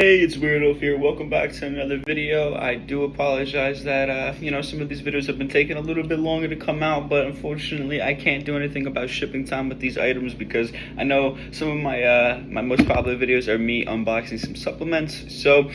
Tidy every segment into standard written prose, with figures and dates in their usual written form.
Hey, it's Weirdo here. Welcome back to another video. I do apologize that some of these videos have been taking a little bit longer to come out, but unfortunately, I can't do anything about shipping time with these items because I know some of my most popular videos are me unboxing some supplements. So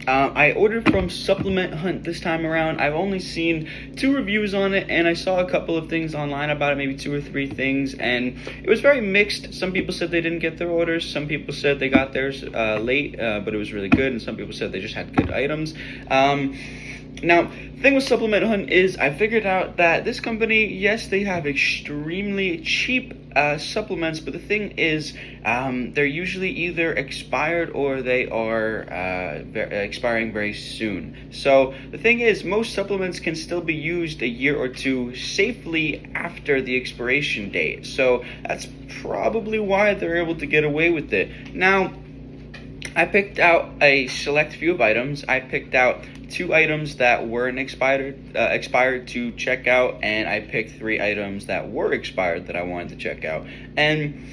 I ordered from Supplement Hunt this time around. I've only seen 2 reviews on it, and I saw a couple of things online about it, maybe 2 or 3 things, and it was very mixed. Some people said they didn't get their orders. Some people said they got theirs late, but it was really good, and some people said they just had good items. Now, the thing with Supplement Hunt is I figured out that this company, yes, they have extremely cheap supplements, but the thing is they're usually either expired or they are expiring very soon. So the thing is, most supplements can still be used a year or 2 safely after the expiration date. So that's probably why they're able to get away with it. Now, I picked out a select few of items. I picked out 2 items that weren't expired to check out, and I picked 3 items that were expired that I wanted to check out. And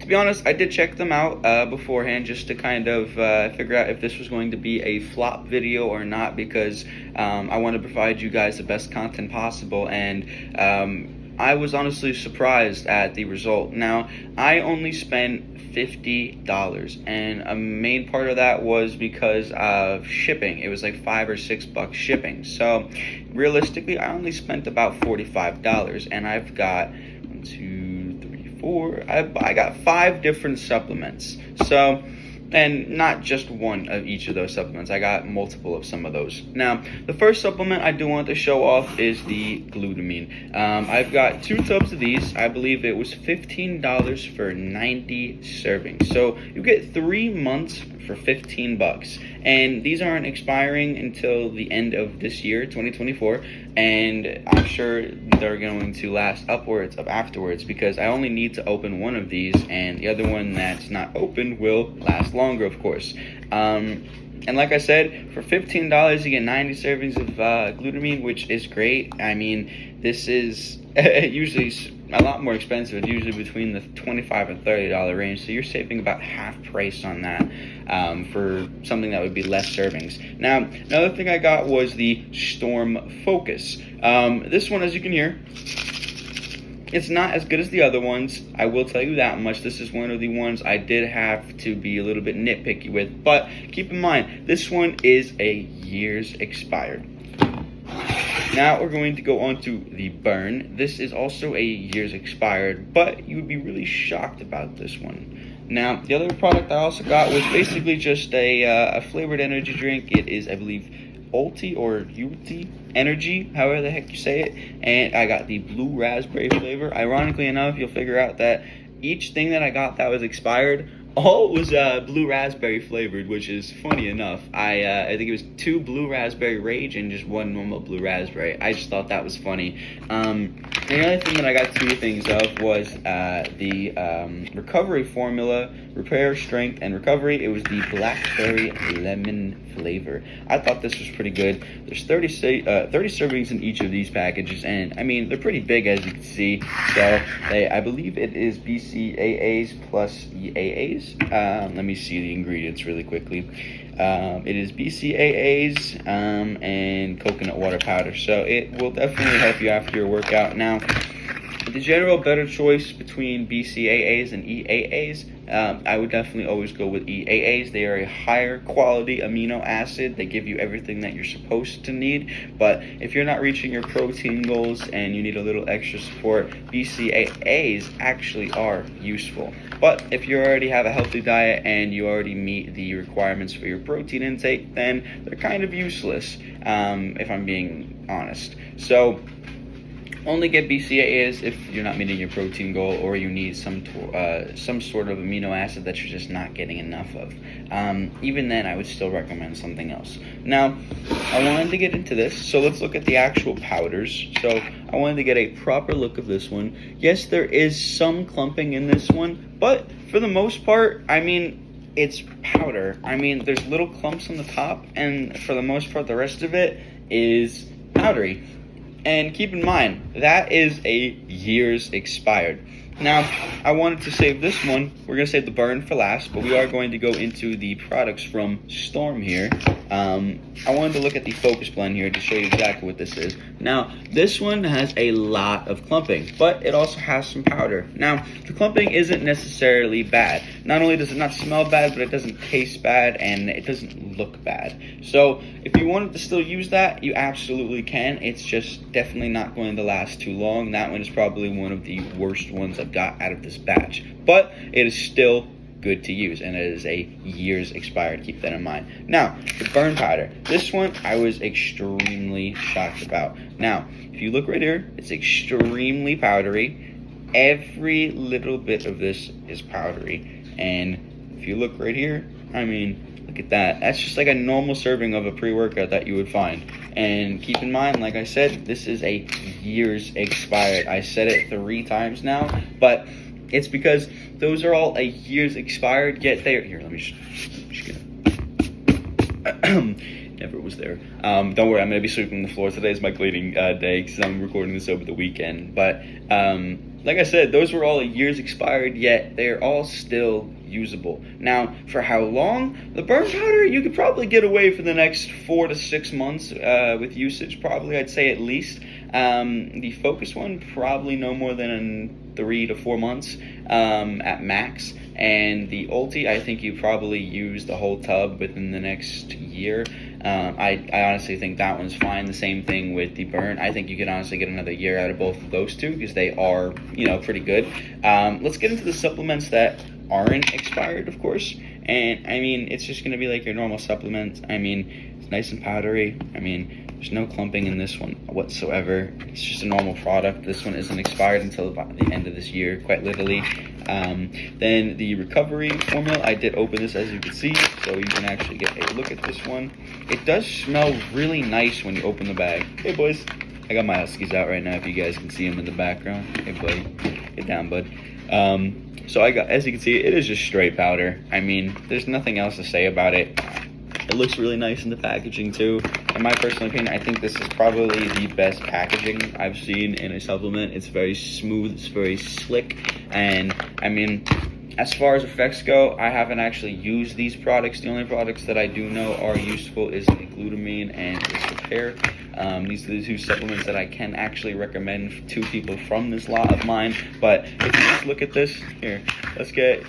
to be honest, I did check them out beforehand just to kind of figure out if this was going to be a flop video or not, because I want to provide you guys the best content possible, and I was honestly surprised at the result. Now, I only spent $50, and a main part of that was because of shipping. It was like $5 or $6 shipping. So realistically, I only spent about $45, and I've got 1, 2, 3, 4. I got 5 different supplements. So, and not just one of each of those supplements. I got multiple of some of those. Now, the first supplement I do want to show off is the glutamine. I've got 2 tubs of these. I believe it was $15 for 90 servings. So you get 3 months for $15. And these aren't expiring until the end of this year, 2024. And I'm sure they're going to last upwards of afterwards, because I only need to open one of these, and the other one that's not open will last longer, of course. And like I said, for $15 you get 90 servings of glutamine, which is great. I mean, this is usually a lot more expensive. It's usually between the $25 and $30 range, so you're saving about half price on that for something that would be less servings. Now, another thing I got was the Storm Focus. This one, as you can hear, it's not as good as the other ones, I will tell you that much. This is one of the ones I did have to be a little bit nitpicky with, but keep in mind, this one is a year's expired. Now we're going to go on to the Burn. This is also a year's expired, but you would be really shocked about this one. Now, the other product I also got was basically just a flavored energy drink. It is, I believe, Ulti or Ulti Energy, however the heck you say it, and I got the blue raspberry flavor. Ironically enough, you'll figure out that each thing that I got that was expired, all was blue raspberry flavored, which is funny enough. I think it was 2 blue raspberry Rage and just 1 normal blue raspberry. I just thought that was funny. The other thing that I got 2 things of was the recovery formula, Repair, Strength, and Recovery. It was the blackberry lemon flavor. I thought this was pretty good. There's 30 servings in each of these packages, and I mean, they're pretty big, as you can see. So I believe it is BCAAs plus EAAs. Let me see the ingredients really quickly. It is BCAAs and coconut water powder, so it will definitely help you after your workout. Now, the general better choice between BCAAs and EAAs, I would definitely always go with EAAs. They are a higher quality amino acid. They give you everything that you're supposed to need. But if you're not reaching your protein goals and you need a little extra support, BCAAs actually are useful. But if you already have a healthy diet and you already meet the requirements for your protein intake, then they're kind of useless, if I'm being honest. So only get BCAAs if you're not meeting your protein goal or you need some sort of amino acid that you're just not getting enough of. Even then, I would still recommend something else. Now, I wanted to get into this, so let's look at the actual powders. So I wanted to get a proper look of this one. Yes, there is some clumping in this one, but for the most part, I mean, it's powder. I mean, there's little clumps on the top, and for the most part, the rest of it is powdery. And keep in mind, that is a years expired. Now, I wanted to save this one. We're going to save the burn for last, but we are going to go into the products from Storm here. I wanted to look at the focus blend here to show you exactly what this is. Now, this one has a lot of clumping, but it also has some powder. Now, the clumping isn't necessarily bad. Not only does it not smell bad, but it doesn't taste bad, and it doesn't look bad. So, if you wanted to still use that, you absolutely can. It's just definitely not going to last too long. That one is probably one of the worst ones I've got out of this batch, but it is still good to use, and it is a years expired. Keep that in mind. Now, the burn powder. This one I was extremely shocked about. Now, if you look right here, it's extremely powdery. Every little bit of this is powdery, and if you look right here, I mean, look at that. That's just like a normal serving of a pre-workout that you would find. And keep in mind, like I said, this is a years expired. I said it 3 times now, but it's because those are all a years expired, yet they're here. Let me just get it. Never was there. Don't worry, I'm gonna be sweeping the floor. Today's my cleaning day because I'm recording this over the weekend. But like I said, those were all a years expired, yet they're all still usable. Now, for how long? The burn powder, you could probably get away for the next 4 to 6 months with usage, probably, I'd say at least. The focus one, probably no more than 3 to 4 months at max. And the Ulti, I think you probably use the whole tub within the next year. I honestly think that one's fine. The same thing with the burn. I think you can honestly get another year out of both of those two because they are, pretty good. Let's get into the supplements that aren't expired, of course. And I mean, it's just going to be like your normal supplements. I mean, it's nice and powdery. I mean, there's no clumping in this one whatsoever. It's just a normal product. This one isn't expired until about the end of this year, quite literally. Then the recovery formula, I did open this, as you can see, so you can actually get a look at this one. It does smell really nice when you open the bag. Hey boys, I got my huskies out right now if you guys can see them in the background. Hey buddy, get down bud. So I got, as you can see, it is just straight powder. I mean, there's nothing else to say about it. It looks really nice in the packaging too. In my personal opinion, I think this is probably the best packaging I've seen in a supplement. It's very smooth, it's very slick, and I mean, as far as effects go, I haven't actually used these products. The only products that I do know are useful is the glutamine and the repair. These are the 2 supplements that I can actually recommend to people from this lot of mine. But if you just look at this here, let's get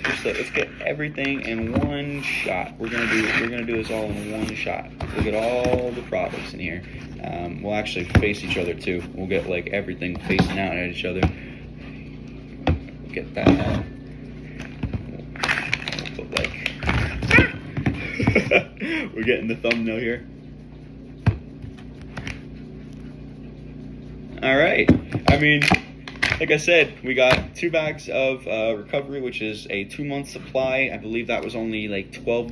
everything in one shot. We're gonna do this all in one shot. Look at all the products in here. We'll actually face each other too. We'll get like everything facing out at each other. Get that. We'll put like we're getting the thumbnail here. All right. I mean, like I said, we got 2 bags of recovery, which is a 2-month supply. I believe that was only like $12.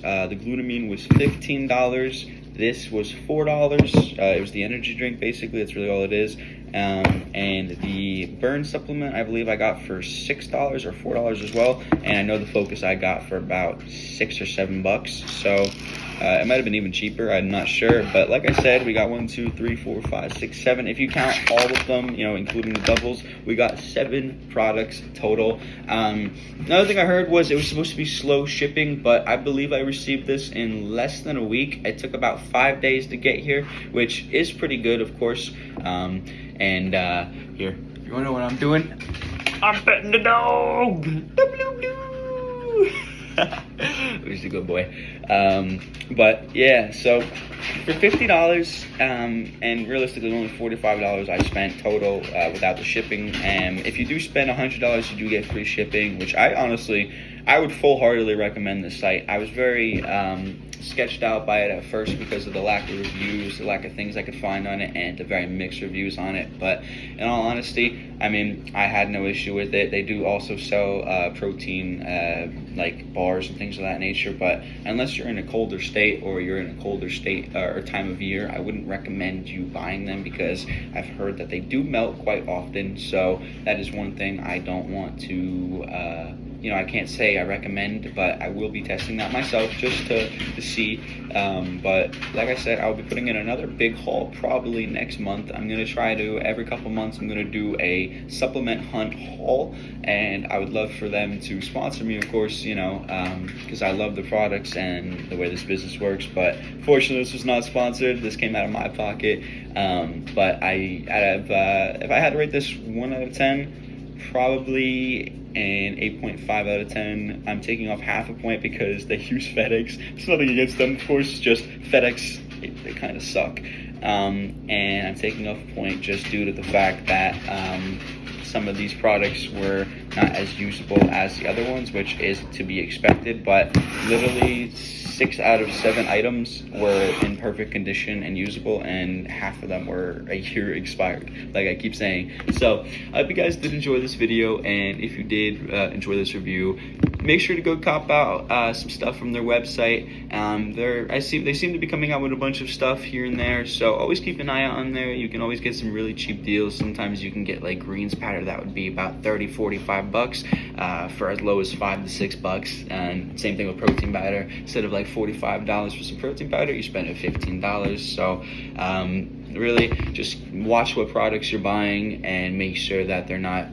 The glutamine was $15. This was $4. It was the energy drink, basically. That's really all it is. And the burn supplement, I believe I got for $6 or $4 as well. And I know the focus I got for about $6 or $7. So it might have been even cheaper. I'm not sure. But like I said, we got 1, 2, 3, 4, 5, 6, 7. If you count all of them, including the doubles, we got 7 products total. Another thing I heard was it was supposed to be slow shipping, but I believe I received this in less than a week. It took about 5 days to get here, which is pretty good, of course. And here, if you want to know what I'm doing, I'm petting the dog. He's a good boy. But yeah, so for $50 and realistically only $45 I spent total without the shipping. And if you do spend $100, you do get free shipping, which I would full-heartedly recommend this site. I was very sketched out by it at first because of the lack of reviews, the lack of things I could find on it, and the very mixed reviews on it. But in all honesty, I mean, I had no issue with it. They do also sell protein like bars and things of that nature, but unless you're in a colder state or you're in a colder state or time of year, I wouldn't recommend you buying them because I've heard that they do melt quite often. So that is one thing I don't want to I can't say I recommend, but I will be testing that myself just to see But like I said, I'll be putting in another big haul probably next month. I'm gonna try to, every couple months, I'm gonna do a supplement hunt haul, and I would love for them to sponsor me, of course, you know, because I love the products and the way this business works. But fortunately, this was not sponsored. This came out of my pocket. But if I had to rate this 1 out of 10, probably an 8.5 out of 10. I'm taking off half a point because they use FedEx. It's nothing against them, of course, just FedEx, they kind of suck. And I'm taking off a point just due to the fact that some of these products were not as usable as the other ones, which is to be expected. But literally 6 out of 7 items were in perfect condition and usable, and half of them were a year expired, like I keep saying. So I hope you guys did enjoy this video, and if you did enjoy this review, make sure to go cop out some stuff from their website. They seem to be coming out with a bunch of stuff here and there, so always keep an eye out on there. You can always get some really cheap deals. Sometimes you can get like greens powder that would be about 30-45 bucks for as low as $5 to $6. And same thing with protein powder. Instead of like $45 for some protein powder, you spend $15. So really just watch what products you're buying and make sure that they're not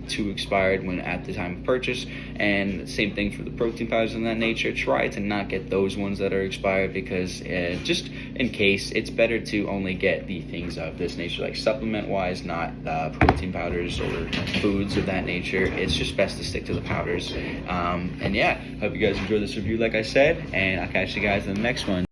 too expired when at the time of purchase. And same thing for the protein powders of that nature. Try to not get those ones that are expired, because just in case, it's better to only get the things of this nature, like supplement wise, not protein powders or foods of that nature. It's just best to stick to the powders. And yeah, hope you guys enjoyed this review, like I said, and I'll catch you guys in the next one.